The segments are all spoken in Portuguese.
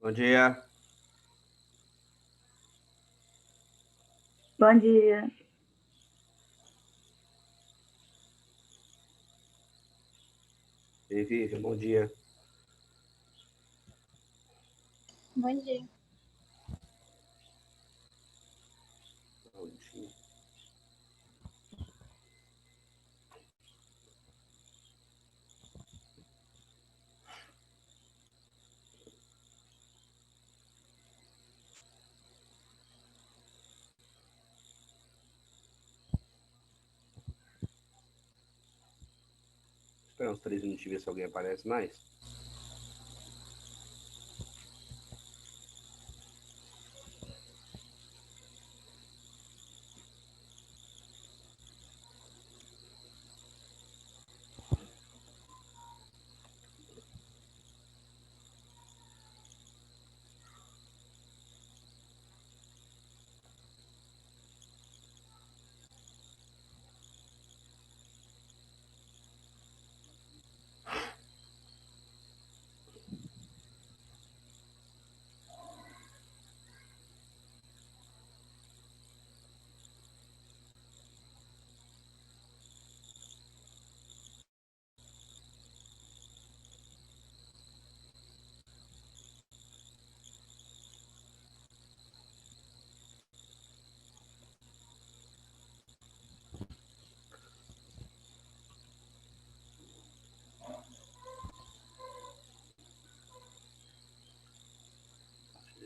Bom dia. Bom dia. Ei, Vivian, bom dia. Bom dia. Bom dia. Esperar uns 3 minutos e ver se alguém aparece mais.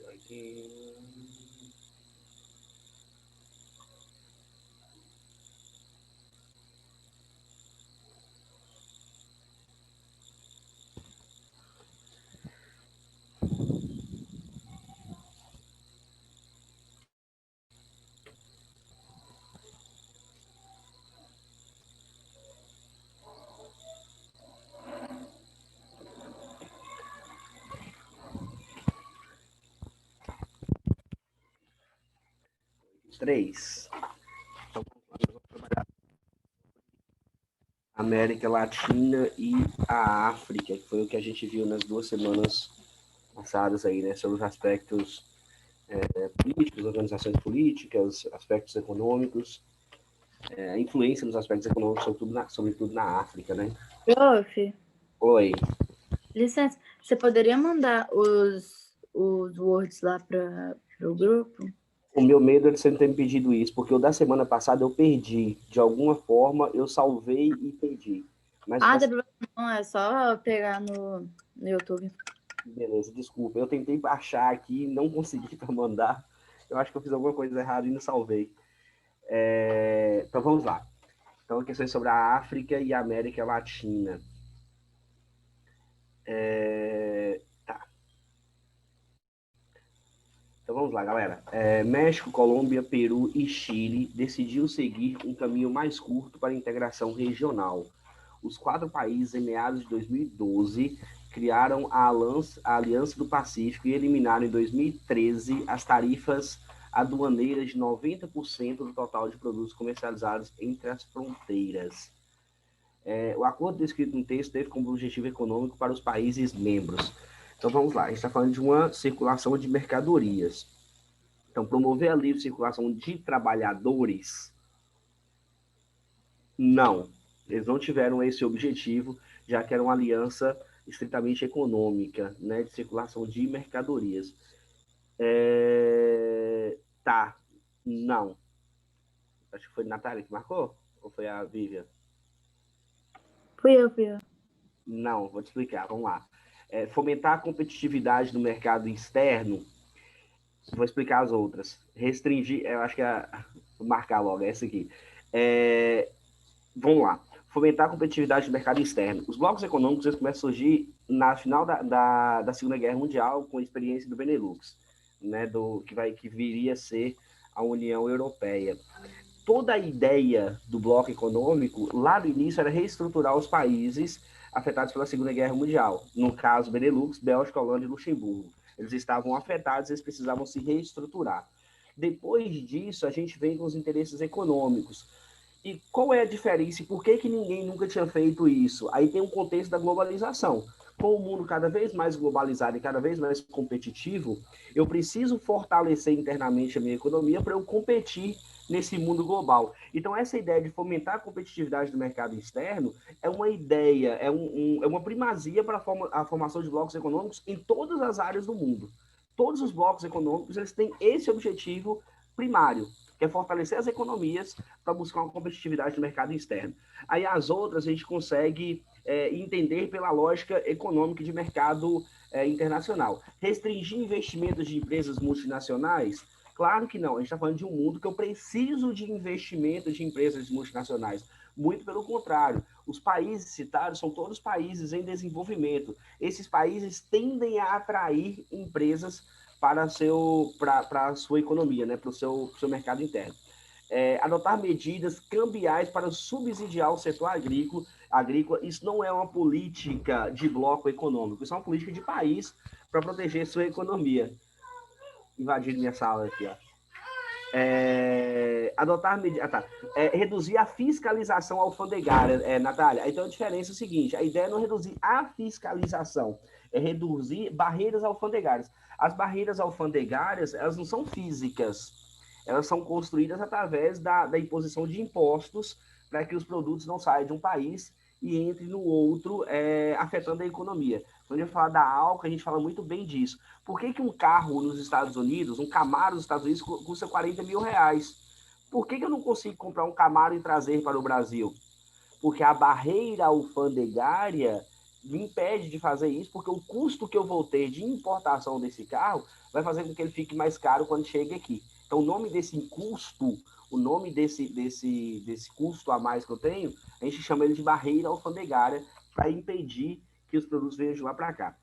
Aqui. Três. Então, vamos trabalhar a América Latina e a África, que foi o que a gente viu nas 2 semanas passadas aí, né? Sobre os aspectos políticos, organizações políticas, aspectos econômicos, a influência nos aspectos econômicos, sobretudo na África, né? Prof, Oi. licença, você poderia mandar os words lá para o grupo? O meu medo é de você não ter me pedido isso, porque o da semana passada eu perdi. De alguma forma, eu salvei e perdi. Mas Não, é só pegar no YouTube. beleza, desculpa. Eu tentei baixar aqui, não consegui para mandar. Eu acho que eu fiz alguma coisa errada e não salvei. Então vamos lá. Então, questões sobre a África e a América Latina. Tá. Então vamos lá, galera. México, Colômbia, Peru e Chile decidiu seguir um caminho mais curto para a integração regional. Os 4 países, em meados de 2012, criaram a Aliança do Pacífico e eliminaram em 2013 as tarifas aduaneiras de 90% do total de produtos comercializados entre as fronteiras. O acordo descrito no texto teve como objetivo econômico para os países membros. Então vamos lá, a gente está falando de uma circulação de mercadorias. Então, promover a livre circulação de trabalhadores, não. Eles não tiveram esse objetivo, já que era uma aliança estritamente econômica, né, de circulação de mercadorias. Tá, não. Acho que foi a Natália que marcou? Ou foi a Vivian? Fui eu. Não, vou te explicar, vamos lá. Fomentar a competitividade no mercado externo, vou explicar as outras. Restringir, eu acho que vou marcar logo, essa aqui. Vamos lá. Fomentar a competitividade do mercado externo. Os blocos econômicos eles começam a surgir na final da Segunda Guerra Mundial, com a experiência do Benelux, né, que viria a ser a União Europeia. Toda a ideia do bloco econômico, lá no início, era reestruturar os países afetados pela Segunda Guerra Mundial. No caso, Benelux, Bélgica, Holanda e Luxemburgo. Eles estavam afetados, eles precisavam se reestruturar. Depois disso, a gente vem com os interesses econômicos. E qual é a diferença? Por que ninguém nunca tinha feito isso? Aí tem um contexto da globalização. Com o mundo cada vez mais globalizado e cada vez mais competitivo, eu preciso fortalecer internamente a minha economia para eu competir nesse mundo global. Então, essa ideia de fomentar a competitividade do mercado externo é uma ideia, é uma primazia para a formação de blocos econômicos em todas as áreas do mundo. Todos os blocos econômicos eles têm esse objetivo primário, que é fortalecer as economias para buscar uma competitividade no mercado externo. Aí as outras a gente consegue entender pela lógica econômica de mercado internacional. Restringir investimentos de empresas multinacionais? Claro que não. A gente está falando de um mundo que eu preciso de investimento de empresas multinacionais. Muito pelo contrário. Os países citados são todos países em desenvolvimento. Esses países tendem a atrair empresas para a sua economia, né? Para o seu mercado interno. Adotar medidas cambiais para subsidiar o setor agrícola, isso não é uma política de bloco econômico, isso é uma política de país para proteger sua economia. Invadindo minha sala aqui, ó. Adotar medidas. Reduzir a fiscalização alfandegária, Natália. Então a diferença é o seguinte: a ideia é não reduzir a fiscalização, é reduzir barreiras alfandegárias. As barreiras alfandegárias, elas não são físicas, elas são construídas através da imposição de impostos para que os produtos não saiam de um país e entrem no outro, afetando a economia. Quando a gente fala da ALCA, a gente fala muito bem disso. Por que um carro nos Estados Unidos, um Camaro nos Estados Unidos, custa 40 mil reais? Por que eu não consigo comprar um Camaro e trazer para o Brasil? Porque a barreira alfandegária me impede de fazer isso, porque o custo que eu vou ter de importação desse carro vai fazer com que ele fique mais caro quando chega aqui. Então, o nome desse custo, o nome desse custo a mais que eu tenho, a gente chama ele de barreira alfandegária para impedir que os produtos venham de lá para cá.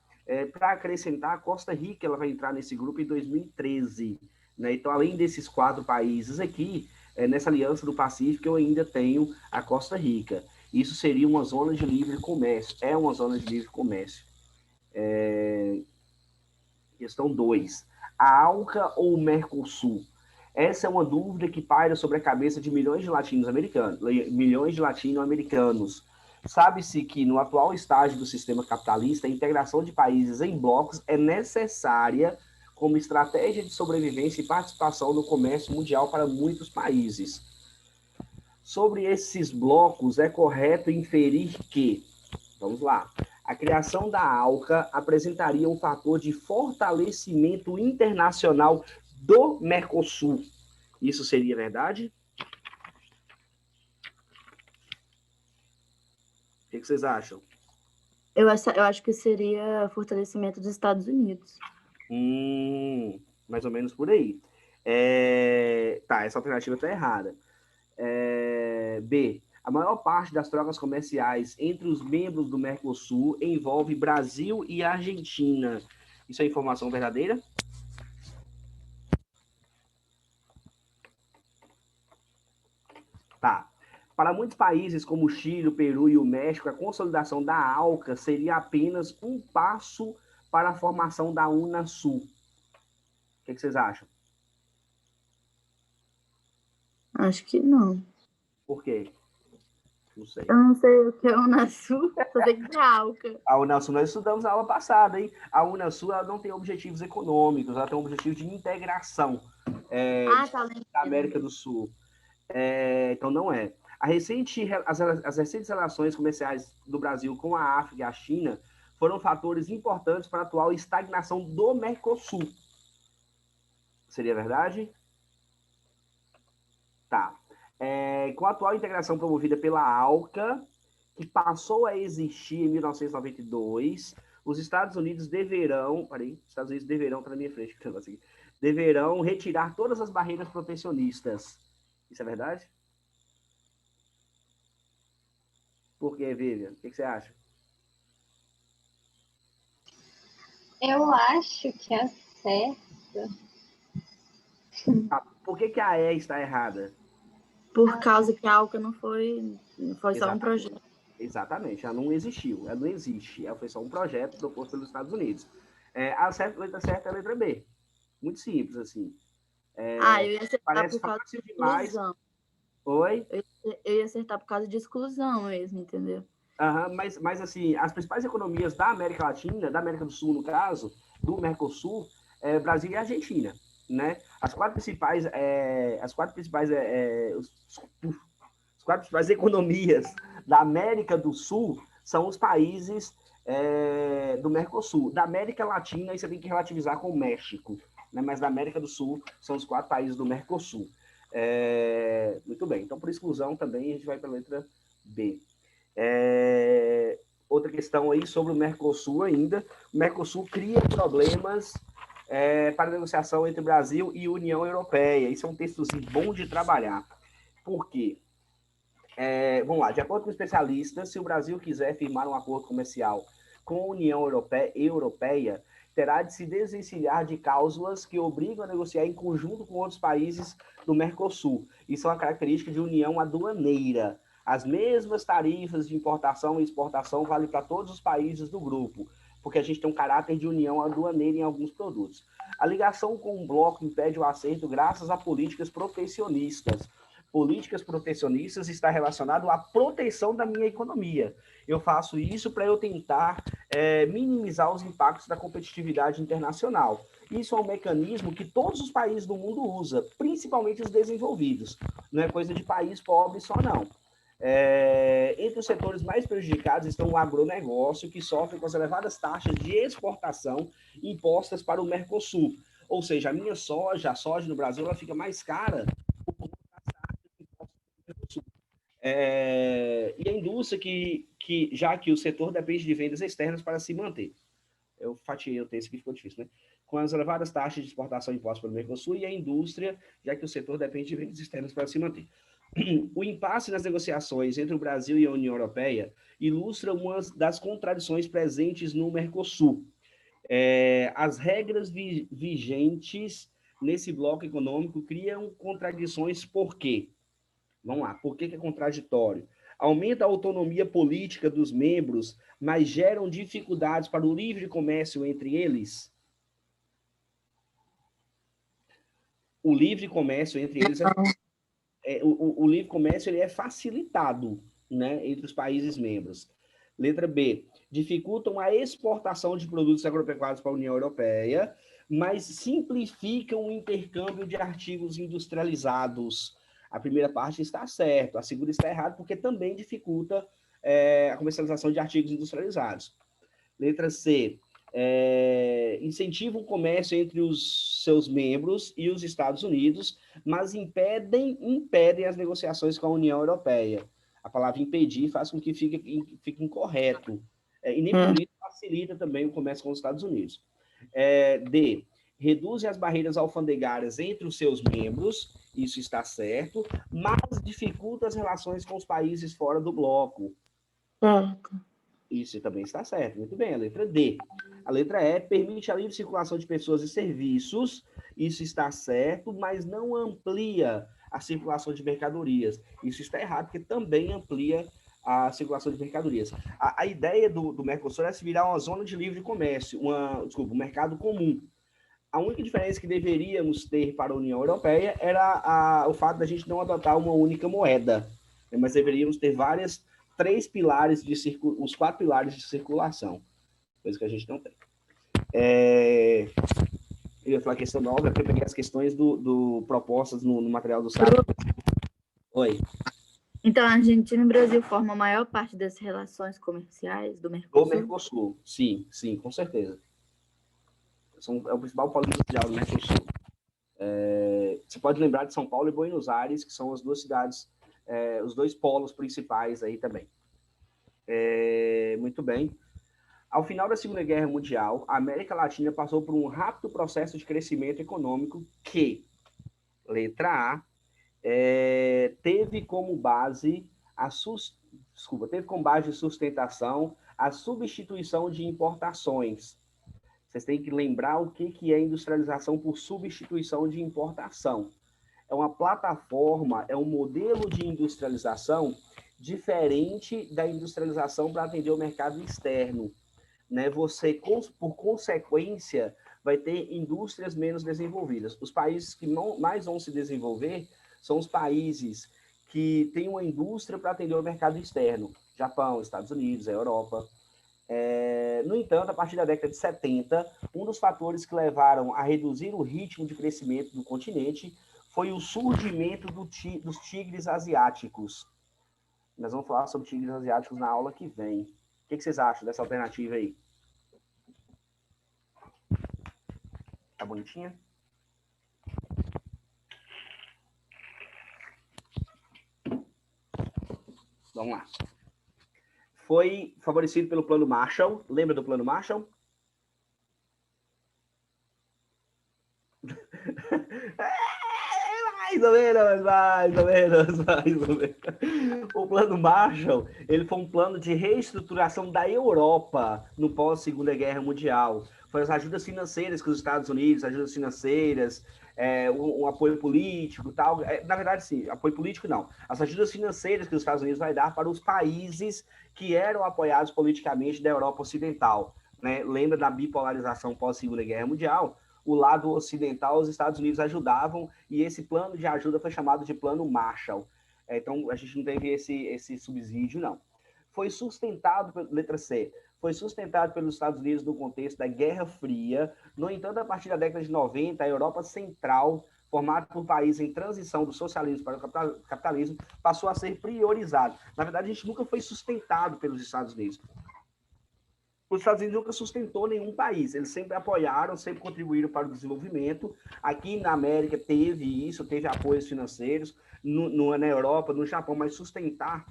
Para acrescentar, a Costa Rica ela vai entrar nesse grupo em 2013. Né? Então, além desses 4 países aqui, nessa Aliança do Pacífico, eu ainda tenho a Costa Rica. Isso seria uma zona de livre comércio. É uma zona de livre comércio. Questão 2. A ALCA ou o Mercosul? Essa é uma dúvida que paira sobre a cabeça de milhões de latino-americanos. Sabe-se que, no atual estágio do sistema capitalista, a integração de países em blocos é necessária como estratégia de sobrevivência e participação no comércio mundial para muitos países. Sobre esses blocos, é correto inferir que, vamos lá, a criação da ALCA apresentaria um fator de fortalecimento internacional do Mercosul. Isso seria verdade? O que vocês acham? Eu acho que seria fortalecimento dos Estados Unidos. Mais ou menos por aí. Essa alternativa está errada. B. A maior parte das trocas comerciais entre os membros do Mercosul envolve Brasil e Argentina. Isso é informação verdadeira? Tá. Para muitos países, como o Chile, o Peru e o México, a consolidação da ALCA seria apenas um passo para a formação da Unasul. O que vocês acham? Acho que não. Por quê? Não sei. Eu não sei o que é Unasul, só sei que é ALCA. A Unasul nós estudamos na aula passada, hein? A Unasul ela não tem objetivos econômicos, ela tem um objetivo de integração da América do Sul. Então não é. As recentes relações comerciais do Brasil com a África e a China foram fatores importantes para a atual estagnação do Mercosul. Seria verdade? Tá. Com a atual integração promovida pela ALCA, que passou a existir em 1992, os Estados Unidos deverão... Estados Unidos deverão, tá na minha frente, deverão retirar todas as barreiras protecionistas. Isso é verdade? Por quê, Vivian? O que você acha? Eu acho que é certo. Por que a E está errada? Por causa que a ALCA não foi só um projeto. Exatamente, ela não existiu, ela não existe. Ela foi só um projeto proposto pelos Estados Unidos. A letra certa é a letra B. Muito simples, assim. Eu ia acertar parece por causa fácil de demais. exclusão. Oi? Eu ia acertar por causa de exclusão mesmo, entendeu? Mas, assim, as principais economias da América Latina, da América do Sul, no caso, do Mercosul, Brasil e Argentina, né? As quatro principais economias da América do Sul são os países do Mercosul. Da América Latina, aí você tem que relativizar com o México, né? Mas da América do Sul são os quatro países do Mercosul. Muito bem, então por exclusão também a gente vai para a letra B. Outra questão aí sobre o Mercosul ainda. O Mercosul cria problemas para negociação entre Brasil e União Europeia. Isso é um textozinho bom de trabalhar. Por quê? Vamos lá, de acordo com especialistas, se o Brasil quiser firmar um acordo comercial com a União Europeia, terá de se desvencilhar de cláusulas que obrigam a negociar em conjunto com outros países do Mercosul. Isso é uma característica de união aduaneira. As mesmas tarifas de importação e exportação valem para todos os países do grupo, porque a gente tem um caráter de união aduaneira em alguns produtos. A ligação com o bloco impede o acerto graças a políticas protecionistas. Políticas protecionistas está relacionado à proteção da minha economia. Eu faço isso para eu tentar minimizar os impactos da competitividade internacional. Isso é um mecanismo que todos os países do mundo usam, principalmente os desenvolvidos. Não é coisa de país pobre só, não. Entre os setores mais prejudicados estão o agronegócio, que sofre com as elevadas taxas de exportação impostas para o Mercosul. Ou seja, a minha soja, a soja no Brasil, ela fica mais cara por conta das taxas de impostos do Mercosul. E a indústria já que o setor depende de vendas externas para se manter. Eu fatiei o texto que ficou difícil, né? Com as elevadas taxas de exportação impostas pelo Mercosul e a indústria, já que o setor depende de vendas externas para se manter. O impasse nas negociações entre o Brasil e a União Europeia ilustra uma das contradições presentes no Mercosul. As regras vigentes nesse bloco econômico criam contradições por quê? Vamos lá, por que é contraditório? Aumenta a autonomia política dos membros, mas geram dificuldades para o livre comércio entre eles? O livre comércio entre eles o livre comércio ele é facilitado, né, entre os países membros. Letra B. Dificultam a exportação de produtos agropecuários para a União Europeia, mas simplificam o intercâmbio de artigos industrializados. A primeira parte está certa, a segunda está errada, porque também dificulta a comercialização de artigos industrializados. Letra C. Incentivam o comércio entre os seus membros e os Estados Unidos, mas impedem as negociações com a União Europeia. A palavra impedir faz com que fique incorreto. E nem por isso facilita também o comércio com os Estados Unidos. D. Reduzem as barreiras alfandegárias entre os seus membros, isso está certo, mas dificulta as relações com os países fora do bloco. Isso também está certo. Muito bem. A letra D. A letra E permite a livre circulação de pessoas e serviços. Isso está certo, mas não amplia a circulação de mercadorias. Isso está errado, porque também amplia a circulação de mercadorias. A ideia do Mercosul é se virar uma zona de livre comércio, um mercado comum. A única diferença que deveríamos ter para a União Europeia era o fato da gente não adotar uma única moeda, mas deveríamos ter os 4 pilares de circulação, coisa que a gente não tem. Eu ia falar questão nova, porque eu peguei as questões propostas no material do site. Oi. Então, a Argentina e o Brasil formam a maior parte das relações comerciais do Mercosul? Do Mercosul, sim, com certeza. É o principal polo industrial do Mercosul. Você pode lembrar de São Paulo e Buenos Aires, que são as duas cidades, os dois polos principais aí também. Muito bem. Ao final da Segunda Guerra Mundial, a América Latina passou por um rápido processo de crescimento econômico que, letra A, teve como base de sustentação a substituição de importações. Vocês têm que lembrar o que é industrialização por substituição de importação. É uma plataforma, é um modelo de industrialização diferente da industrialização para atender o mercado externo. Né? Você, por consequência, vai ter indústrias menos desenvolvidas. Os países que mais vão se desenvolver são os países que têm uma indústria para atender o mercado externo. Japão, Estados Unidos, a Europa. No entanto, a partir da década de 70, um dos fatores que levaram a reduzir o ritmo de crescimento do continente foi o surgimento dos tigres asiáticos. Nós vamos falar sobre tigres asiáticos na aula que vem. O que vocês acham dessa alternativa aí? Tá bonitinha? Vamos lá. Foi favorecido pelo Plano Marshall. Lembra do Plano Marshall? Mais ou menos. O Plano Marshall, ele foi um plano de reestruturação da Europa no pós-Segunda Guerra Mundial. Foi as ajudas financeiras que os Estados Unidos, ajudas financeiras, um apoio político, tal. Na verdade, sim, apoio político não. As ajudas financeiras que os Estados Unidos vai dar para os países que eram apoiados politicamente da Europa Ocidental. Né? Lembra da bipolarização pós-Segunda Guerra Mundial? O lado ocidental, os Estados Unidos ajudavam, e esse plano de ajuda foi chamado de Plano Marshall. Então, a gente não teve esse subsídio, não. Foi sustentado, letra C, foi sustentado pelos Estados Unidos no contexto da Guerra Fria. No entanto, a partir da década de 90, a Europa Central, formada por países em transição do socialismo para o capitalismo, passou a ser priorizado. Na verdade, a gente nunca foi sustentado pelos Estados Unidos. Os Estados Unidos nunca sustentou nenhum país, eles sempre apoiaram, sempre contribuíram para o desenvolvimento. Aqui na América teve isso, teve apoios financeiros, na Europa, no Japão, mas sustentar,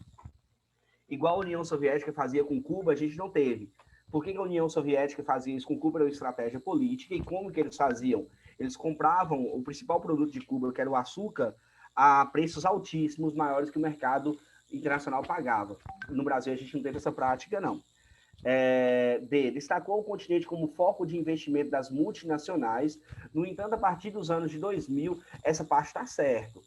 igual a União Soviética fazia com Cuba, a gente não teve. Por que a União Soviética fazia isso com Cuba? Era uma estratégia política, e como que eles faziam? Eles compravam o principal produto de Cuba, que era o açúcar, a preços altíssimos, maiores que o mercado internacional pagava. No Brasil, a gente não teve essa prática, não. Destacou o continente como foco de investimento das multinacionais. No entanto, a partir dos anos de 2000, essa parte está certo.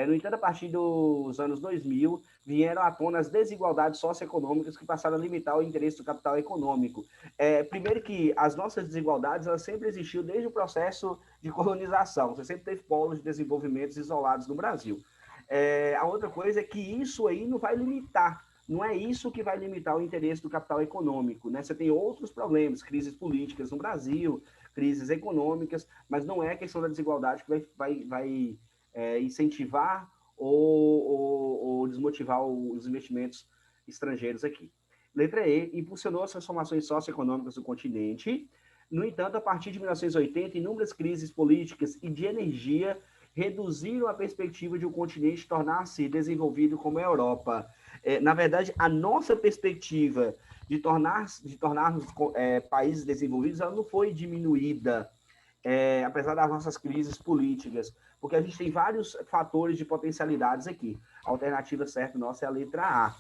No entanto, a partir dos anos 2000, vieram à tona as desigualdades socioeconômicas que passaram a limitar o interesse do capital econômico. Primeiro que as nossas desigualdades, elas sempre existiram desde o processo de colonização. Você sempre teve polos de desenvolvimento isolados no Brasil. A outra coisa é que isso aí não vai limitar. Não é isso que vai limitar o interesse do capital econômico, né? Você tem outros problemas, crises políticas no Brasil, crises econômicas, mas não é a questão da desigualdade que vai incentivar ou desmotivar os investimentos estrangeiros aqui. Letra E, impulsionou as transformações socioeconômicas do continente. No entanto, a partir de 1980, inúmeras crises políticas e de energia reduziram a perspectiva de o continente tornar-se desenvolvido como a Europa. Na verdade, a nossa perspectiva de tornarmos países desenvolvidos, ela não foi diminuída, apesar das nossas crises políticas, porque a gente tem vários fatores de potencialidades aqui. A alternativa certa nossa é a letra A,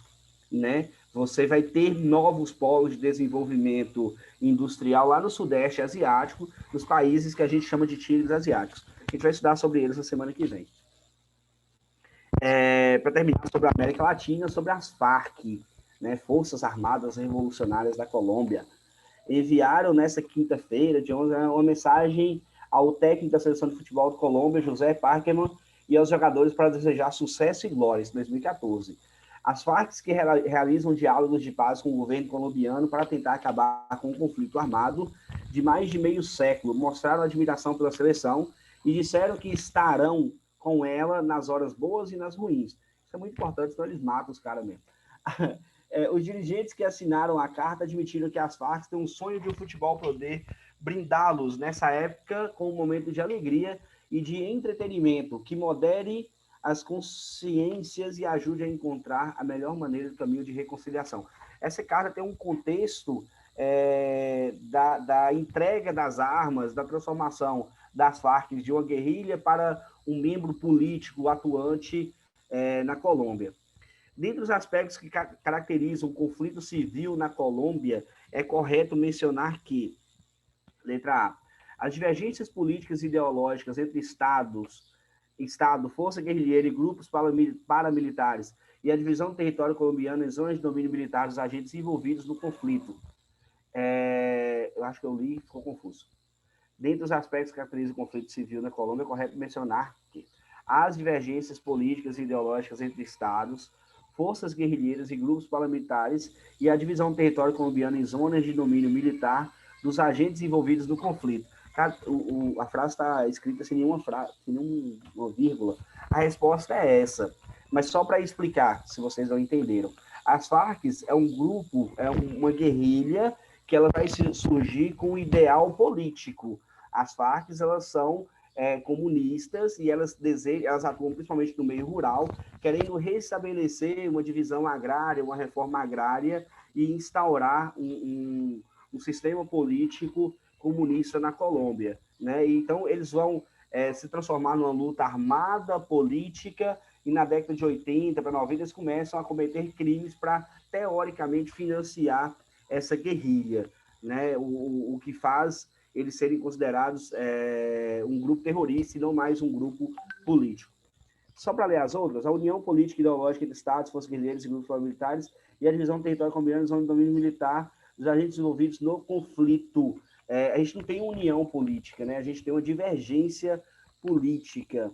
né? Você vai ter novos polos de desenvolvimento industrial lá no Sudeste Asiático, nos países que a gente chama de tigres asiáticos. A gente vai estudar sobre eles na semana que vem. Para terminar, sobre a América Latina, sobre as FARC, né, Forças Armadas Revolucionárias da Colômbia, enviaram nessa quinta-feira, de 11, uma mensagem ao técnico da seleção de futebol da Colômbia, José Parkerman, e aos jogadores para desejar sucesso e glória em 2014. As FARC que realizam diálogos de paz com o governo colombiano para tentar acabar com o conflito armado de mais de meio século, mostraram admiração pela seleção e disseram que estarão com ela nas horas boas e nas ruins. Isso é muito importante, senão eles matam os caras mesmo. Os dirigentes que assinaram a carta admitiram que as Farc têm um sonho de o futebol poder brindá-los nessa época com um momento de alegria e de entretenimento que modere as consciências e ajude a encontrar a melhor maneira do caminho de reconciliação. Essa carta tem um contexto da entrega das armas, da transformação das Farc de uma guerrilha para um membro político atuante na Colômbia. Dentre os aspectos que caracterizam o conflito civil na Colômbia, é correto mencionar que, letra A, as divergências políticas e ideológicas entre Estado, força guerrilheira e grupos paramilitares e a divisão do território colombiano em zonas de domínio militar dos agentes envolvidos no conflito. Eu acho que eu li e ficou confuso. Dentre os aspectos que caracterizam o conflito civil na Colômbia, é correto mencionar que as divergências políticas e ideológicas entre Estados, forças guerrilheiras e grupos paramilitares e a divisão do território colombiano em zonas de domínio militar dos agentes envolvidos no conflito. A frase está escrita sem nenhuma vírgula. A resposta é essa. Mas só para explicar, se vocês não entenderam. As Farc é um grupo, é uma guerrilha que ela vai surgir com um ideal político. As Farc, elas são comunistas e elas atuam principalmente no meio rural, querendo restabelecer uma divisão agrária, uma reforma agrária e instaurar um sistema político comunista na Colômbia, né? Então, eles vão se transformar numa luta armada, política, e na década de 80 para 90 eles começam a cometer crimes para, teoricamente, financiar essa guerrilha, né? O que faz eles serem considerados um grupo terrorista e não mais um grupo político. Só para ler as outras, a união política e ideológica entre estados, forças guerrilheiras e grupos paramilitares e a divisão do território colombiano em zona de domínio militar dos agentes envolvidos no conflito. A gente não tem união política, né? A gente tem uma divergência política.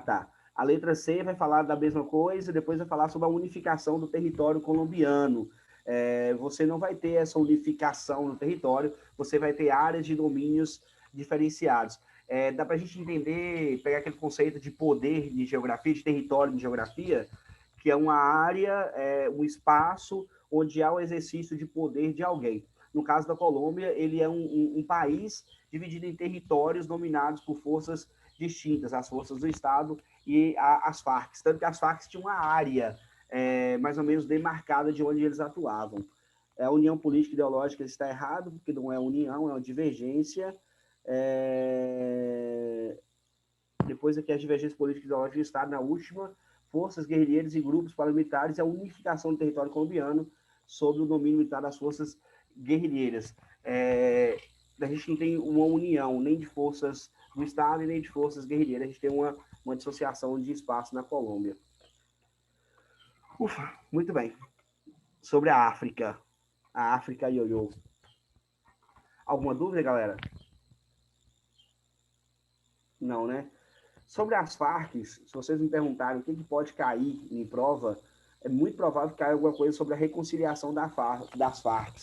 Tá. A letra C vai falar da mesma coisa, depois vai falar sobre a unificação do território colombiano. Você não vai ter essa unificação no território, você vai ter áreas de domínios diferenciados. Dá para a gente entender, pegar aquele conceito de poder de geografia, de território de geografia, que é uma área, um espaço onde há o exercício de poder de alguém. No caso da Colômbia, ele é um país dividido em territórios dominados por forças distintas, as forças do Estado e as Farc. Tanto que as Farc tinham uma área mais ou menos demarcada de onde eles atuavam. A união política e ideológica está errado, porque não é união, é uma divergência. Depois aqui, as divergências políticas e ideológicas do Estado, na última, forças guerrilheiras e grupos paramilitares e a unificação do território colombiano sob o domínio militar das forças guerrilheiras. A gente não tem uma união nem de forças do Estado e nem de forças guerrilheiras, a gente tem uma dissociação de espaço na Colômbia. Ufa, muito bem. Sobre a África ioiô. Alguma dúvida, galera? Não, né? Sobre as Farc, se vocês me perguntarem o que pode cair em prova, é muito provável que caia alguma coisa sobre a reconciliação das Farc.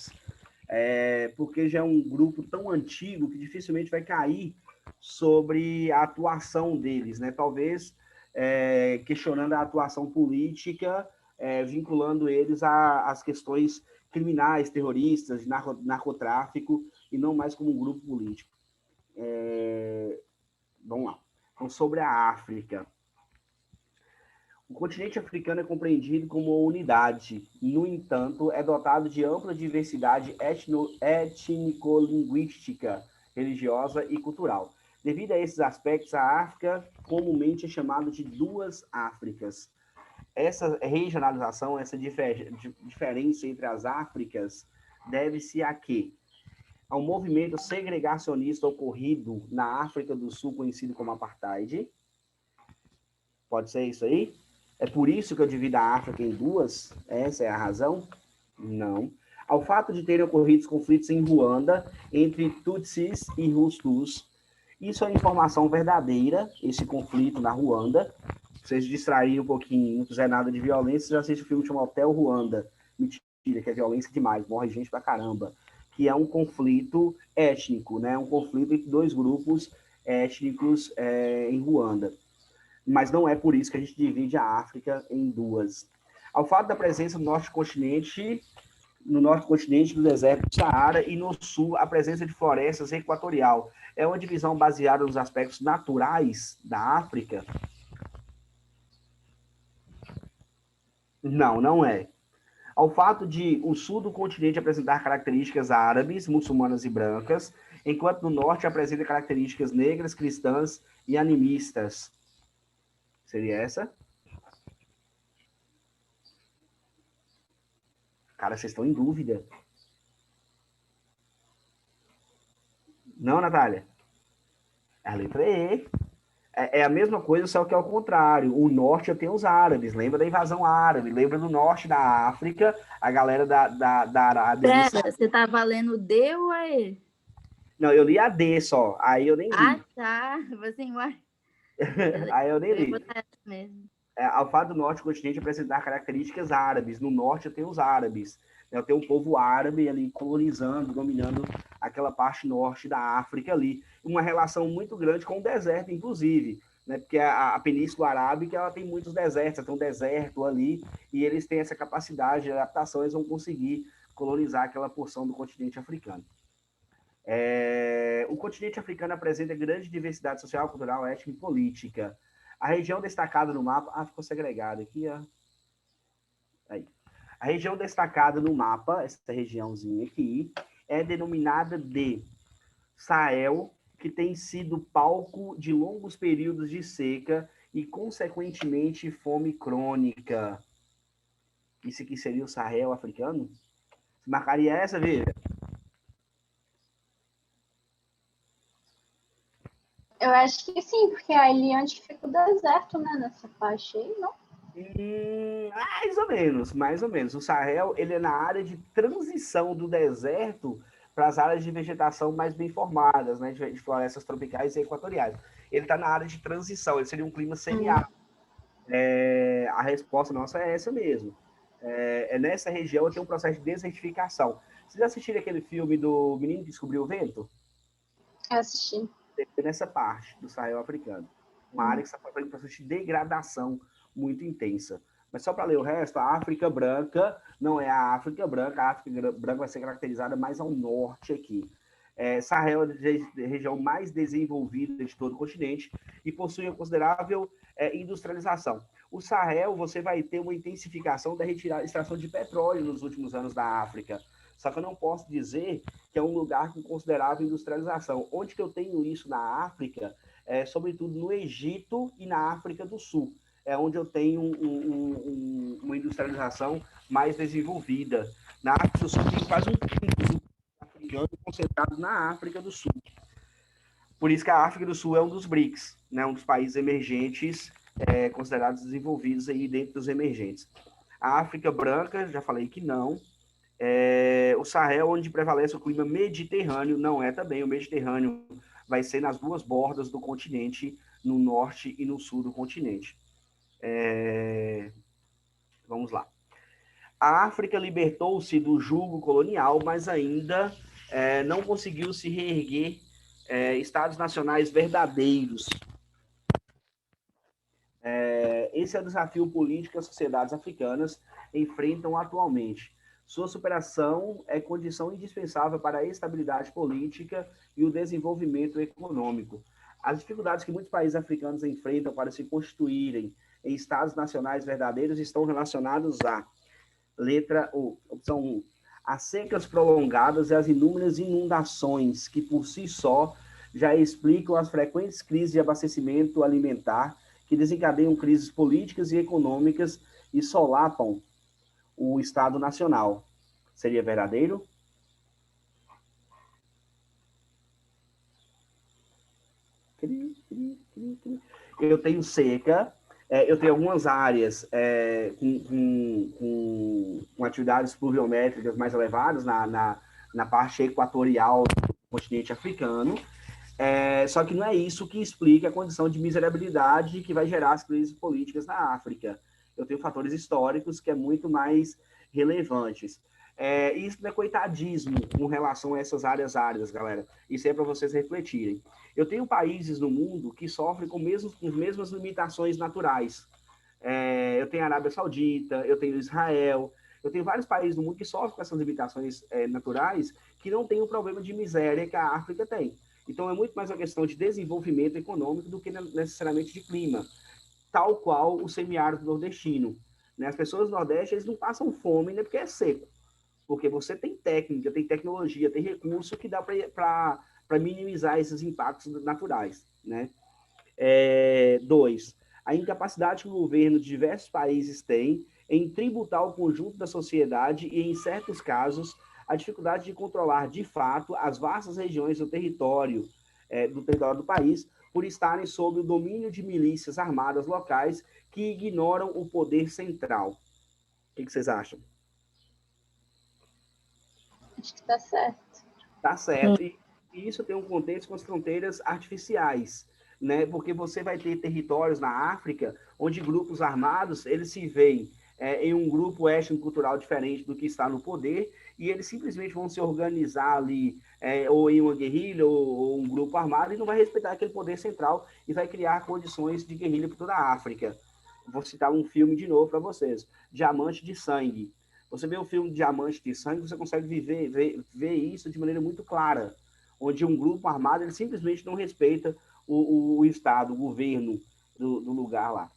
Porque já é um grupo tão antigo que dificilmente vai cair sobre a atuação deles, né? Talvez questionando a atuação política, vinculando eles às questões criminais, terroristas, de narcotráfico, e não mais como um grupo político. Vamos lá. Então, sobre a África. O continente africano é compreendido como uma unidade. No entanto, é dotado de ampla diversidade étnico-linguística, religiosa e cultural. Devido a esses aspectos, a África comumente é chamada de duas Áfricas. Essa regionalização, essa diferença entre as Áfricas, deve-se a quê? Ao movimento segregacionista ocorrido na África do Sul, conhecido como Apartheid. Pode ser isso aí? É por isso que eu divido a África em duas? Essa é a razão? Não. Ao fato de terem ocorrido conflitos em Ruanda entre Tutsis e Hutus. Isso é informação verdadeira, esse conflito na Ruanda. Vocês distraírem um pouquinho, não fizer nada de violência, vocês assistem o filme chamado Hotel Ruanda. Mentira, que é violência demais, morre gente pra caramba. Que é um conflito étnico, né? Um conflito entre dois grupos étnicos em Ruanda. Mas não é por isso que a gente divide a África em duas. Ao fato da presença no norte continente do deserto do Saara, e no sul a presença de florestas equatorial. É uma divisão baseada nos aspectos naturais da África? Não, não é. Ao fato de o sul do continente apresentar características árabes, muçulmanas e brancas, enquanto no norte apresenta características negras, cristãs e animistas. Seria essa? Cara, vocês estão em dúvida. Não, Natália? A letra E. É a mesma coisa, só que ao contrário. O norte tem os árabes. Lembra da invasão árabe. Lembra do norte da África, a galera da Arábia. Pera, você tá valendo D ou E? Não, eu li a D só. Aí eu nem li. Tá. Você Aí eu nem Eu ia li. botar essa mesmo. Ao fato do norte do continente apresentar características árabes. No norte eu tenho os árabes. Eu tenho um povo árabe ali colonizando, dominando aquela parte norte da África ali. Uma relação muito grande com o deserto, inclusive. Né? Porque a Península Arábica ela tem muitos desertos, tem um deserto ali, e eles têm essa capacidade de adaptação, eles vão conseguir colonizar aquela porção do continente africano. O continente africano apresenta grande diversidade social, cultural, étnica e política. A região destacada no mapa. Ficou segregado aqui, ó. Aí. A região destacada no mapa, essa regiãozinha aqui, é denominada de Sahel, que tem sido palco de longos períodos de seca e, consequentemente, fome crônica. Isso aqui seria o Sahel africano? Você marcaria essa, Vira? Eu acho que sim, porque é ali onde fica o deserto, né? Nessa faixa aí, não? Mais ou menos, mais ou menos. O Sahel, ele é na área de transição do deserto para as áreas de vegetação mais bem formadas, né, de florestas tropicais e equatoriais. Ele está na área de transição, ele seria um clima semiárido. A resposta nossa é essa mesmo. Nessa região tem um processo de desertificação. Vocês já assistiram aquele filme do Menino que Descobriu o Vento? Eu assisti. Nessa parte do Sahel africano. Uma área que está fazendo um processo de degradação muito intensa. Mas só para ler o resto, a África Branca não é a África Branca. A África Branca vai ser caracterizada mais ao norte aqui. Sahel é a região mais desenvolvida de todo o continente e possui uma considerável industrialização. O Sahel, você vai ter uma intensificação da extração de petróleo nos últimos anos da África. Só que eu não posso dizer que é um lugar com considerável industrialização. Onde que eu tenho isso na África? Sobretudo no Egito e na África do Sul. É onde eu tenho uma industrialização mais desenvolvida. Na África do Sul tem quase um quinto africano concentrado na África do Sul. Por isso que a África do Sul é um dos BRICS, né? Um dos países emergentes considerados desenvolvidos aí dentro dos emergentes. A África Branca, já falei que não. O Sahel, onde prevalece o clima mediterrâneo, não é também. O Mediterrâneo vai ser nas duas bordas do continente, no norte e no sul do continente. Vamos lá. A África libertou-se do jugo colonial, mas ainda não conseguiu se reerguer estados nacionais verdadeiros. Esse é o desafio político que as sociedades africanas enfrentam atualmente. Sua superação é condição indispensável para a estabilidade política e o desenvolvimento econômico. As dificuldades que muitos países africanos enfrentam para se constituírem em estados nacionais verdadeiros estão relacionadas a letra O, opção 1, as secas prolongadas e as inúmeras inundações que por si só já explicam as frequentes crises de abastecimento alimentar que desencadeiam crises políticas e econômicas e solapam o Estado Nacional. Seria verdadeiro? Eu tenho seca, eu tenho algumas áreas com atividades pluviométricas mais elevadas na parte equatorial do continente africano, só que não é isso que explica a condição de miserabilidade que vai gerar as crises políticas na África. Eu tenho fatores históricos que é muito mais relevantes. Isso não é coitadismo com relação a essas áreas áridas, galera. Isso é para vocês refletirem. Eu tenho países no mundo que sofrem com as mesmas limitações naturais. Eu tenho a Arábia Saudita, eu tenho Israel, eu tenho vários países no mundo que sofrem com essas limitações naturais que não têm o problema de miséria que a África tem. Então, é muito mais uma questão de desenvolvimento econômico do que necessariamente de clima, tal qual o semiárido nordestino. Né? As pessoas do Nordeste eles não passam fome né, porque é seco, porque você tem técnica, tem tecnologia, tem recurso que dá para minimizar esses impactos naturais. Né? 2. A incapacidade que o governo de diversos países tem em tributar o conjunto da sociedade e, em certos casos, a dificuldade de controlar, de fato, as vastas regiões do território do país por estarem sob o domínio de milícias armadas locais que ignoram o poder central. O que vocês acham? Acho que tá certo. Tá certo. E isso tem um contexto com as fronteiras artificiais. né? Porque você vai ter territórios na África onde grupos armados, eles se veem em um grupo étnico-cultural diferente do que está no poder, e eles simplesmente vão se organizar ali, ou em uma guerrilha, ou um grupo armado, e não vai respeitar aquele poder central, e vai criar condições de guerrilha por toda a África. Vou citar um filme de novo para vocês, Diamante de Sangue. Você vê o filme Diamante de Sangue, você consegue ver isso de maneira muito clara, onde um grupo armado ele simplesmente não respeita o Estado, o governo do lugar lá.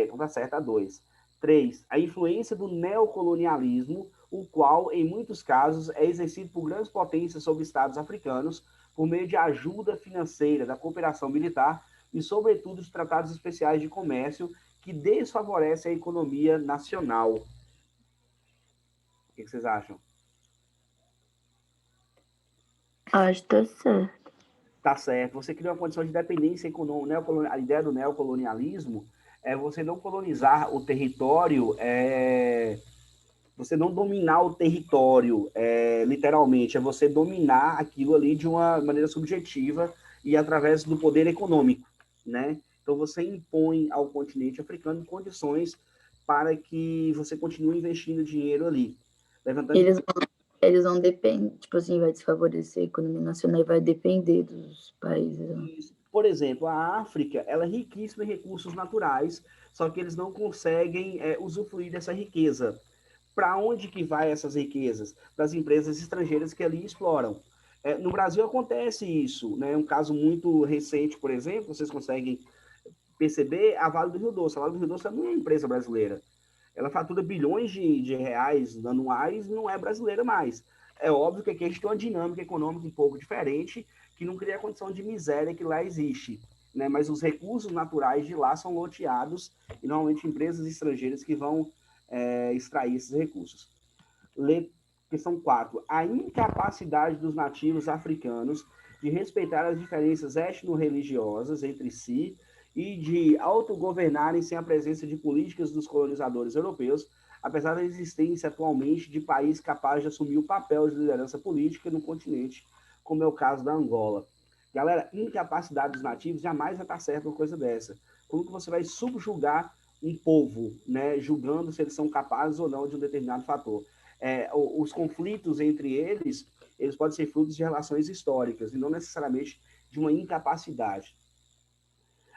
Então tá certo, a 2. 3. A influência do neocolonialismo, o qual, em muitos casos, é exercido por grandes potências sobre estados africanos por meio de ajuda financeira, da cooperação militar e, sobretudo, os tratados especiais de comércio que desfavorecem a economia nacional. O que vocês acham? Acho que tá certo. Tá certo. Você cria uma condição de dependência econômica. A ideia do neocolonialismo é você não colonizar o território, você não dominar o território, literalmente, é você dominar aquilo ali de uma maneira subjetiva e através do poder econômico, né? Então você impõe ao continente africano condições para que você continue investindo dinheiro ali. Levantando... Eles vão depender, tipo assim, vai desfavorecer a economia nacional e vai depender dos países. Né? Por exemplo, a África, ela é riquíssima em recursos naturais, só que eles não conseguem usufruir dessa riqueza. Para onde que vai essas riquezas? Para as empresas estrangeiras que ali exploram. No Brasil acontece isso, né? Um caso muito recente, por exemplo, vocês conseguem perceber a Vale do Rio Doce. A Vale do Rio Doce não é uma empresa brasileira. Ela fatura bilhões de reais anuais, não é brasileira mais. É óbvio que aqui a gente tem uma dinâmica econômica um pouco diferente, que não cria a condição de miséria que lá existe. Né? Mas os recursos naturais de lá são loteados e normalmente empresas estrangeiras que vão extrair esses recursos. Questão 4. A incapacidade dos nativos africanos de respeitar as diferenças etno-religiosas entre si e de autogovernarem sem a presença de políticas dos colonizadores europeus, apesar da existência atualmente de países capazes de assumir o papel de liderança política no continente, como é o caso da Angola. Galera, incapacidade dos nativos jamais vai estar certo uma coisa dessa. Como que você vai subjugar um povo, né, julgando se eles são capazes ou não de um determinado fator? Os conflitos entre eles podem ser frutos de relações históricas e não necessariamente de uma incapacidade.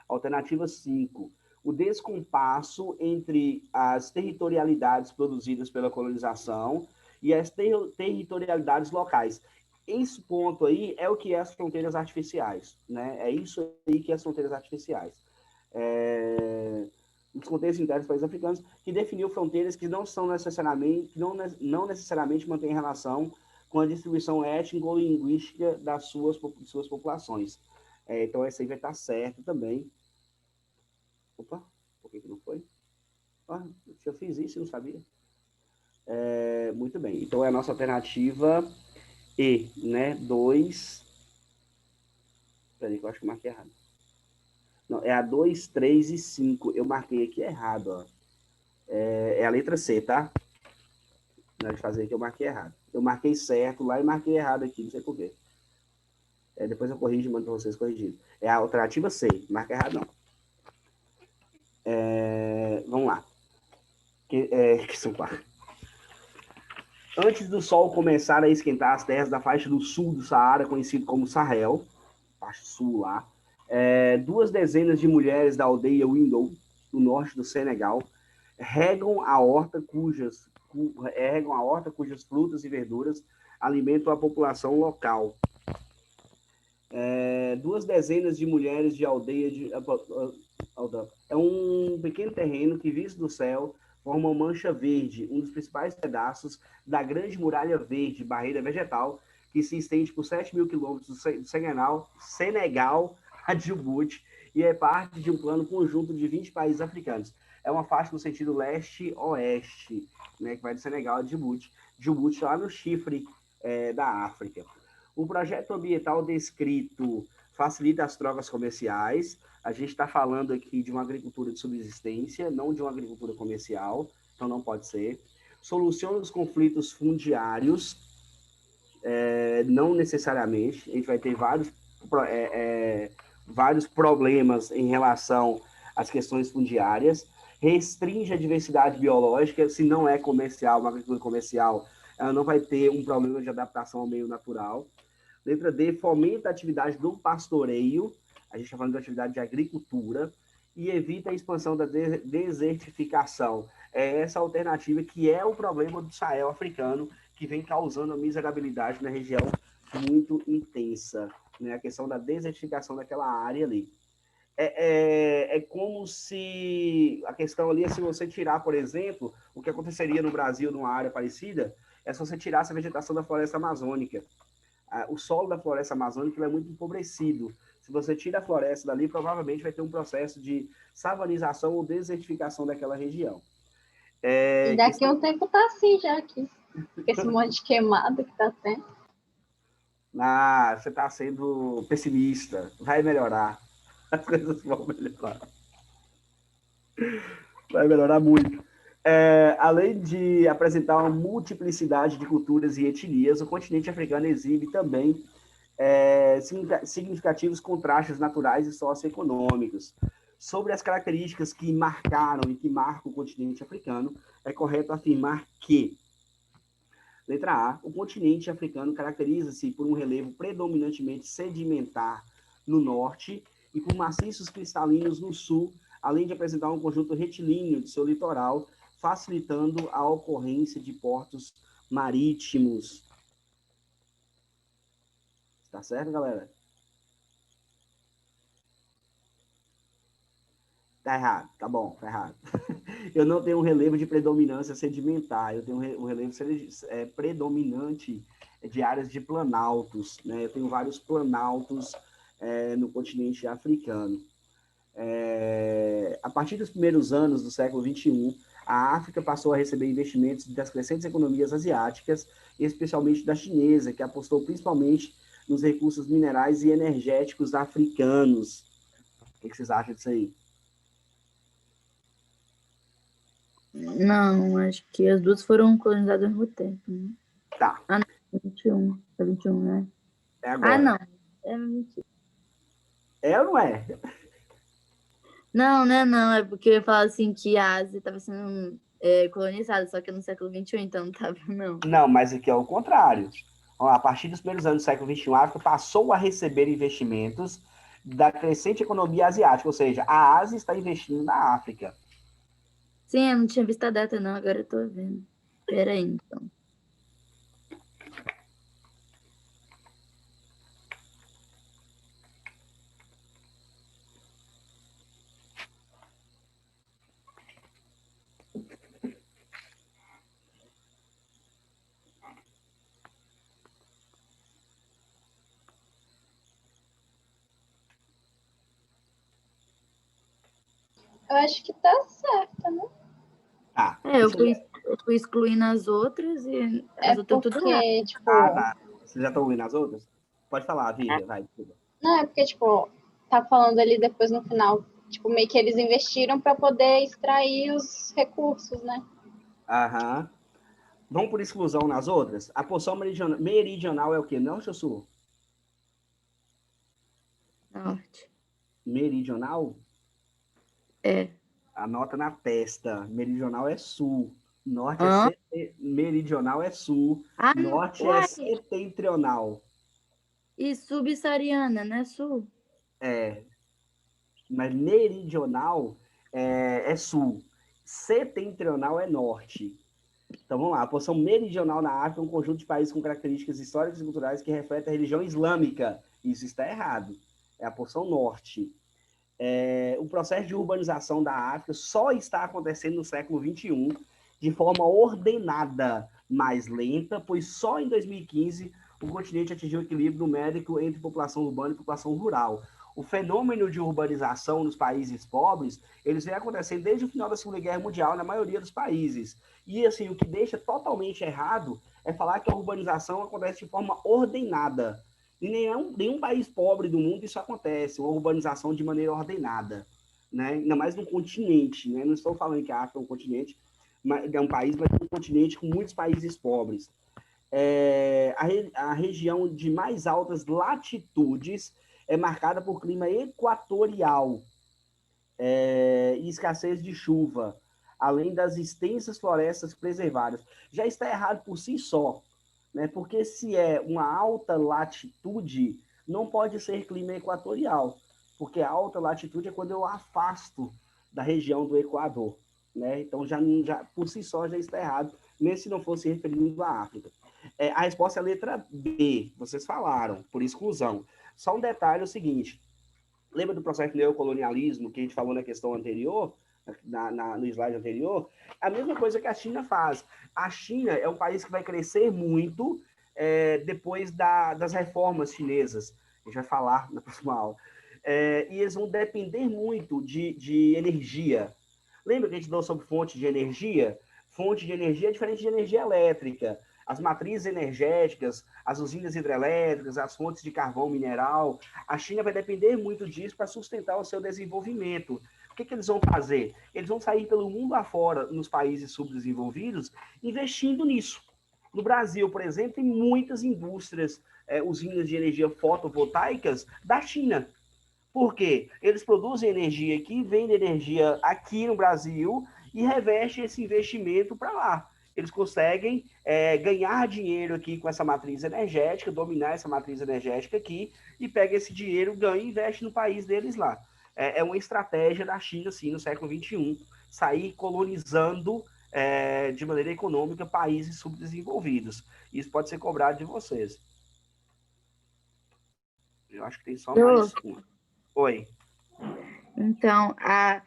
Alternativa 5. O descompasso entre as territorialidades produzidas pela colonização e as territorialidades locais. Esse ponto aí é o que é as fronteiras artificiais, né? É isso aí que é as fronteiras artificiais. Os contextos internos dos países africanos, que definiu fronteiras que não são necessariamente, que não necessariamente mantêm relação com a distribuição étnico-linguística das suas populações. Então, essa aí vai estar certo também. Opa, por que não foi? Eu fiz isso e não sabia. Muito bem. Então, é a nossa alternativa E, né? 2. Peraí, que eu acho que eu marquei errado. Não, é a 2, 3 e 5. Eu marquei aqui errado, ó. É a letra C, tá? Na hora de fazer aqui, eu marquei errado. Eu marquei certo lá e marquei errado aqui, não sei porquê. Depois eu corrijo e mando para vocês corrigindo. É a alternativa C, marca errado não. Vamos lá. Que são 4. Antes do Sol começar a esquentar as terras da faixa do sul do Saara, conhecido como Sahel, faixa sul lá, 2 dezenas de mulheres da aldeia Window, no norte do Senegal, regam a horta cujas frutas e verduras alimentam a população local. 2 dezenas de mulheres de aldeia é um pequeno terreno que, visto do céu, forma uma mancha verde, um dos principais pedaços da Grande Muralha Verde, barreira vegetal, que se estende por 7.000 quilômetros do Senegal a Djibouti e é parte de um plano conjunto de 20 países africanos. É uma faixa no sentido leste-oeste, né, que vai do Senegal a Djibouti. Djibouti lá no chifre da África. O projeto ambiental descrito facilita as trocas comerciais. A gente está falando aqui de uma agricultura de subsistência, não de uma agricultura comercial, então não pode ser. Soluciona os conflitos fundiários, não necessariamente. A gente vai ter vários vários problemas em relação às questões fundiárias, restringe a diversidade biológica, se não é comercial, uma agricultura comercial, ela não vai ter um problema de adaptação ao meio natural. Letra D, fomenta a atividade do pastoreio, a gente está falando de atividade de agricultura, e evita a expansão da desertificação. É essa alternativa que é o problema do Sahel africano, que vem causando a miserabilidade na região muito intensa, né? A questão da desertificação daquela área ali. É como se a questão ali é se você tirar, por exemplo, o que aconteceria no Brasil numa área parecida, é se você tirasse a vegetação da floresta amazônica. O solo da floresta amazônica é muito empobrecido. Se você tira a floresta dali, provavelmente vai ter um processo de savanização ou desertificação daquela região. E daqui a um tempo tá assim já aqui. Com esse monte de queimada que tá tendo. Você está sendo pessimista. Vai melhorar. As coisas vão melhorar. Vai melhorar muito. Além de apresentar uma multiplicidade de culturas e etnias, o continente africano exibe também significativos contrastes naturais e socioeconômicos. Sobre as características que marcaram e que marcam o continente africano, é correto afirmar que, letra A, o continente africano caracteriza-se por um relevo predominantemente sedimentar no norte e por maciços cristalinos no sul, além de apresentar um conjunto retilíneo de seu litoral, facilitando a ocorrência de portos marítimos. Tá certo, galera? Tá errado, tá bom, tá errado. Eu não tenho um relevo de predominância sedimentar, eu tenho um relevo predominante de áreas de planaltos, né? Eu tenho vários planaltos no continente africano. A partir dos primeiros anos do século XXI, a África passou a receber investimentos das crescentes economias asiáticas, especialmente da chinesa, que apostou principalmente nos recursos minerais e energéticos africanos. O que vocês acham disso aí? Não, acho que as duas foram colonizadas ao mesmo tempo, né? Tá. Ah, não, 21. É 21, né? É agora. Ah, não. É mentira. É ou não é? Não, né? Não, é porque eu ia falar assim que a Ásia estava sendo colonizada, só que no século XXI, então não estava, não. Não, mas aqui é o contrário. A partir dos primeiros anos do século XXI, a África passou a receber investimentos da crescente economia asiática, ou seja, a Ásia está investindo na África. Sim, eu não tinha visto a data, não, agora eu tô vendo. Peraí, então. Eu acho que tá certo, né? Eu fui excluindo as outras e as outras tudo errado. Porque, tipo... Tá. Vocês já estão ouvindo as outras? Pode falar, Vivian, vai. Não, é porque, tipo, tá falando ali depois no final, tipo, meio que eles investiram para poder extrair os recursos, né? Aham. Vamos por exclusão nas outras? A porção meridional é o quê? Norte ou sul? Norte. Meridional? É. Anota na testa. Meridional é sul. Norte meridional é sul. Norte é setentrional. E subsaariana, né? Sul. Mas meridional é sul. Setentrional é norte. Então vamos lá. A porção meridional na África é um conjunto de países com características históricas e culturais que refletem a religião islâmica. Isso está errado. É a porção norte. O processo de urbanização da África só está acontecendo no século XXI de forma ordenada, mais lenta, pois só em 2015 o continente atingiu o equilíbrio numérico entre população urbana e população rural. O fenômeno de urbanização nos países pobres, eles vem acontecendo desde o final da Segunda Guerra Mundial na maioria dos países. E assim, o que deixa totalmente errado é falar que a urbanização acontece de forma ordenada. Em nenhum país pobre do mundo isso acontece, uma urbanização de maneira ordenada, né? Ainda mais no continente, né? Não estou falando que a África é um continente, é um país, mas é um continente com muitos países pobres. A região de mais altas latitudes é marcada por clima equatorial e escassez de chuva, além das extensas florestas preservadas. Já está errado por si só, né? Porque se é uma alta latitude, não pode ser clima equatorial, porque a alta latitude é quando eu afasto da região do Equador, né? Então, já por si só, já está errado, mesmo se não fosse referindo à África. A resposta é a letra B, vocês falaram, por exclusão. Só um detalhe é o seguinte, lembra do processo de neocolonialismo que a gente falou na questão anterior, no slide anterior? A mesma coisa que a China faz. A China é um país que vai crescer muito depois das reformas chinesas. A gente vai falar na próxima aula. E eles vão depender muito de energia. Lembra que a gente falou sobre fonte de energia? Fonte de energia é diferente de energia elétrica. As matrizes energéticas, as usinas hidrelétricas, as fontes de carvão mineral, a China vai depender muito disso para sustentar o seu desenvolvimento. O que eles vão fazer? Eles vão sair pelo mundo afora, nos países subdesenvolvidos, investindo nisso. No Brasil, por exemplo, tem muitas indústrias, usinas de energia fotovoltaicas da China. Por quê? Eles produzem energia aqui, vendem energia aqui no Brasil e revestem esse investimento para lá. Eles conseguem ganhar dinheiro aqui com essa matriz energética, dominar essa matriz energética aqui, e pega esse dinheiro, ganha e investe no país deles lá. É uma estratégia da China, sim, no século XXI, sair colonizando de maneira econômica países subdesenvolvidos. Isso pode ser cobrado de vocês. Eu acho que tem só mais uma. Oi. Então, a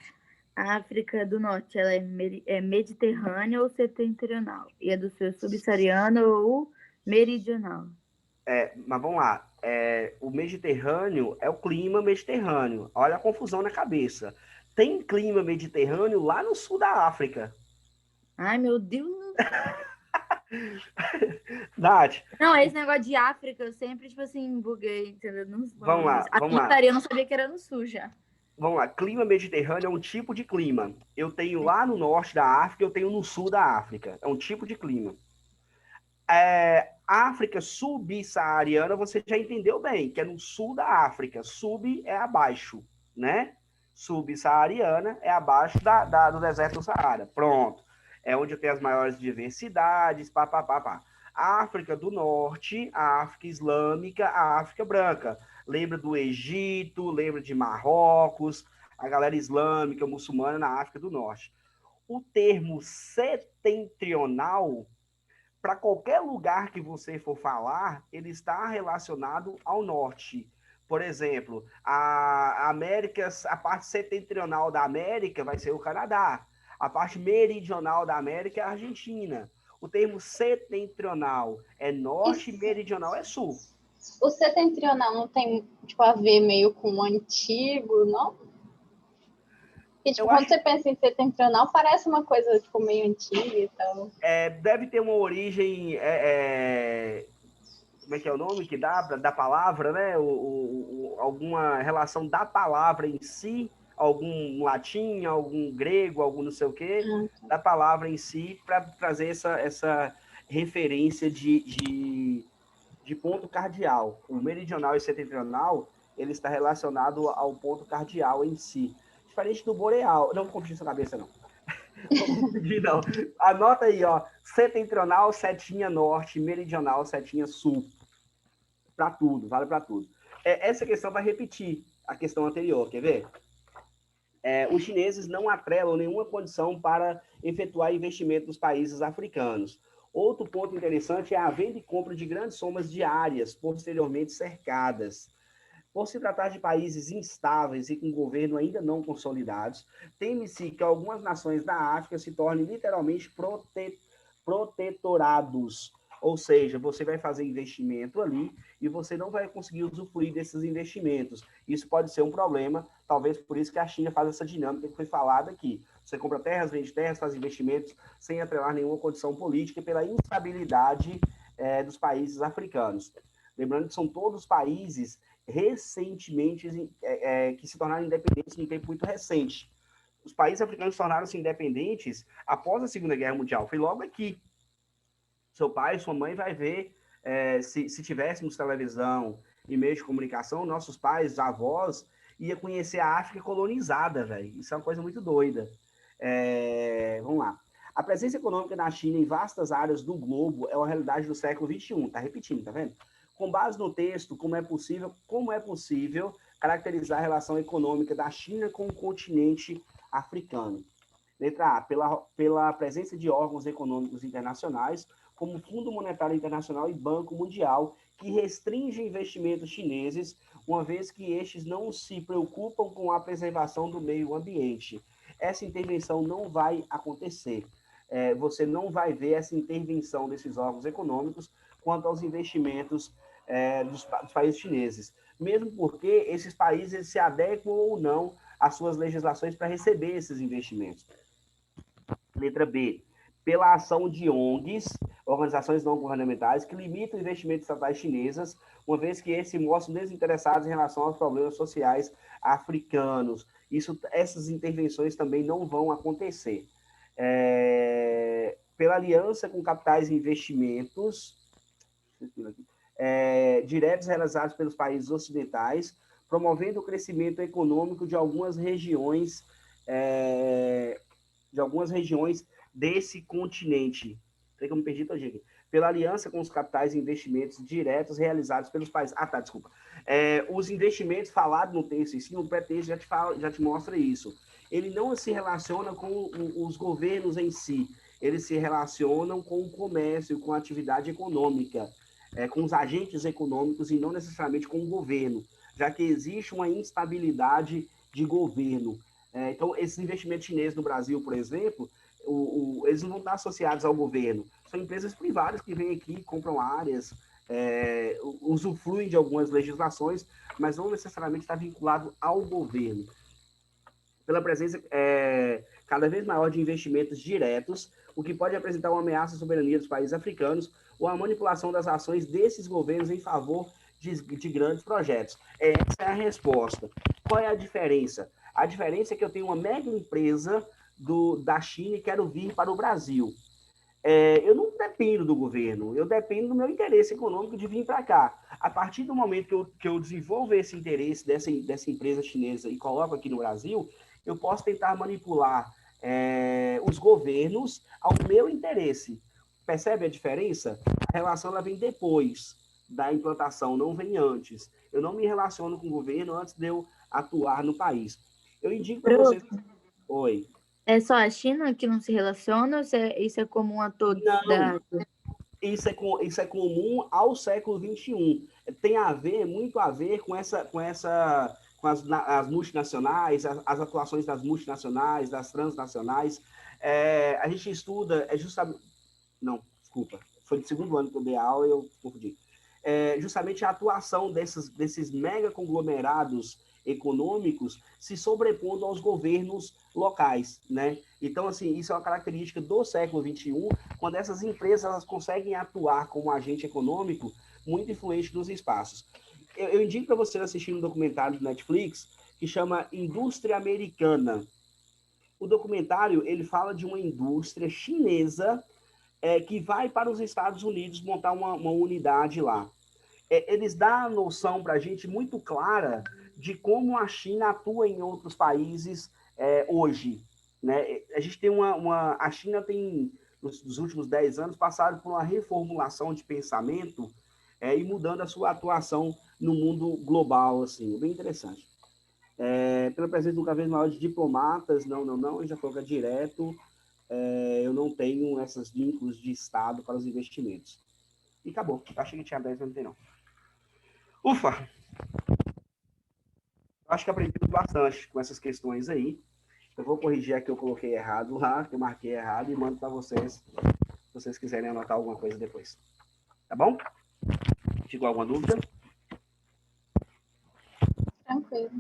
África do Norte, ela é mediterrânea ou setentrional? E a do Sul subsaariana ou meridional? Mas vamos lá. O Mediterrâneo é o clima mediterrâneo. Olha a confusão na cabeça. Tem clima mediterrâneo lá no sul da África. Ai, meu Deus. Nath. Não, esse negócio de África, eu sempre, tipo assim, buguei, entendeu? Vamos lá. Eu não sabia que era no sul já. Vamos lá. Clima mediterrâneo é um tipo de clima. Eu tenho lá no norte da África, eu tenho no sul da África. É um tipo de clima. África subsaariana, você já entendeu bem, que é no sul da África. Sub é abaixo, né? Subsaariana é abaixo do deserto do Saara. Pronto. É onde tem as maiores diversidades, pá. A África do Norte, a África Islâmica, a África Branca. Lembra do Egito, lembra de Marrocos, a galera islâmica, muçulmana na África do Norte. O termo setentrional, para qualquer lugar que você for falar, ele está relacionado ao norte. Por exemplo, a parte setentrional da América vai ser o Canadá. A parte meridional da América é a Argentina. O termo setentrional é norte, meridional é sul. O setentrional não tem, tipo, a ver meio com o antigo, não? Porque, tipo, quando você pensa em setentrional, parece uma coisa, tipo, meio antiga e tal. Deve ter uma origem... como é que é o nome que dá da palavra, né? Alguma relação da palavra em si, algum latim, algum grego, algum não sei o quê, da palavra em si, para trazer essa referência de ponto cardial. O meridional e setentrional, ele está relacionado ao ponto cardial em si. Diferente do boreal. Não vou competir sua cabeça, não. Não. Anota aí, ó. Setentrional, setinha norte, meridional, setinha sul. Para tudo, vale para tudo. Essa questão vai repetir a questão anterior, quer ver? Os chineses não atrelam nenhuma condição para efetuar investimento nos países africanos. Outro ponto interessante é a venda e compra de grandes somas de áreas posteriormente cercadas. Por se tratar de países instáveis e com governo ainda não consolidados, teme-se que algumas nações da África se tornem literalmente protetorados. Ou seja, você vai fazer investimento ali e você não vai conseguir usufruir desses investimentos. Isso pode ser um problema, talvez por isso que a China faz essa dinâmica que foi falada aqui. Você compra terras, vende terras, faz investimentos sem atrelar nenhuma condição política pela instabilidade dos países africanos. Lembrando que são todos países recentemente que se tornaram independentes num tempo muito recente. Os países africanos tornaram-se independentes após a Segunda Guerra Mundial. Foi logo aqui. Seu pai, sua mãe vai ver se tivéssemos televisão e meio de comunicação, nossos pais, avós, ia conhecer a África colonizada, velho. Isso é uma coisa muito doida. Vamos lá. A presença econômica da China em vastas áreas do globo é uma realidade do século XXI. Tá repetindo, tá vendo? Com base no texto, como é possível caracterizar a relação econômica da China com o continente africano? Letra A, pela presença de órgãos econômicos internacionais, como o Fundo Monetário Internacional e Banco Mundial, que restringem investimentos chineses, uma vez que estes não se preocupam com a preservação do meio ambiente. Essa intervenção não vai acontecer. Você não vai ver essa intervenção desses órgãos econômicos quanto aos investimentos dos países chineses, mesmo porque esses países se adequam ou não às suas legislações para receber esses investimentos. Letra B, pela ação de ONGs, organizações não governamentais, que limitam investimentos estatais chinesas, uma vez que esses se mostram desinteressados em relação aos problemas sociais africanos. Essas intervenções também não vão acontecer. Pela aliança com capitais e investimentos diretos realizados pelos países ocidentais, promovendo o crescimento econômico de algumas regiões desse continente. Peraí que eu me perdi todo aqui. Pela aliança com os capitais e investimentos diretos realizados pelos países. Desculpa. Os investimentos falados no texto em si, no pré-texto já te mostra isso. Ele não se relaciona com os governos em si, eles se relacionam com o comércio, com a atividade econômica, com os agentes econômicos e não necessariamente com o governo, já que existe uma instabilidade de governo. Então, esses investimentos chineses no Brasil, por exemplo, eles não vão estar associados ao governo. São empresas privadas que vêm aqui, compram áreas, usufruem de algumas legislações, mas não necessariamente está vinculado ao governo. Pela presença cada vez maior de investimentos diretos, o que pode apresentar uma ameaça à soberania dos países africanos ou a manipulação das ações desses governos em favor de grandes projetos. Essa é a resposta. Qual é a diferença? A diferença é que eu tenho uma mega empresa da China e quero vir para o Brasil. Eu não dependo do governo, eu dependo do meu interesse econômico de vir para cá. A partir do momento que eu desenvolvo esse interesse dessa empresa chinesa e coloco aqui no Brasil, eu posso tentar manipular os governos ao meu interesse. Percebe a diferença? A relação ela vem depois da implantação, não vem antes. Eu não me relaciono com o governo antes de eu atuar no país. Eu indico para vocês... Oi. É só a China que não se relaciona ou isso é comum a todos? Não, isso é comum ao século XXI. Tem muito a ver com as multinacionais, as atuações das multinacionais, das transnacionais. A gente estuda, justamente... Não, desculpa. Foi do segundo ano que eu dei aula e eu confundi. Justamente a atuação desses mega conglomerados econômicos se sobrepondo aos governos locais, né? Então, assim, isso é uma característica do século XXI, quando essas empresas elas conseguem atuar como agente econômico muito influente nos espaços. Eu indico para você assistir um documentário do Netflix que chama Indústria Americana. O documentário, ele fala de uma indústria chinesa que vai para os Estados Unidos montar uma unidade lá. Eles dão a noção para a gente muito clara de como a China atua em outros países hoje. Né? A gente tem a China tem, nos últimos 10 anos, passado por uma reformulação de pensamento e mudando a sua atuação no mundo global, assim, bem interessante. Pela presença de um cada vez maior de diplomatas, não, já coloca direto, eu não tenho esses vínculos de Estado para os investimentos. E acabou. Achei que tinha 10, mas não tem não. Ufa! Acho que aprendi bastante com essas questões aí. Eu vou corrigir aqui, eu coloquei errado lá, que eu marquei errado, e mando para vocês, se vocês quiserem anotar alguma coisa depois. Tá bom? Ficou alguma dúvida? Tranquilo.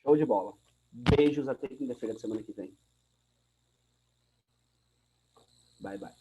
Show de bola. Beijos até quinta-feira da semana que vem. Bye, bye.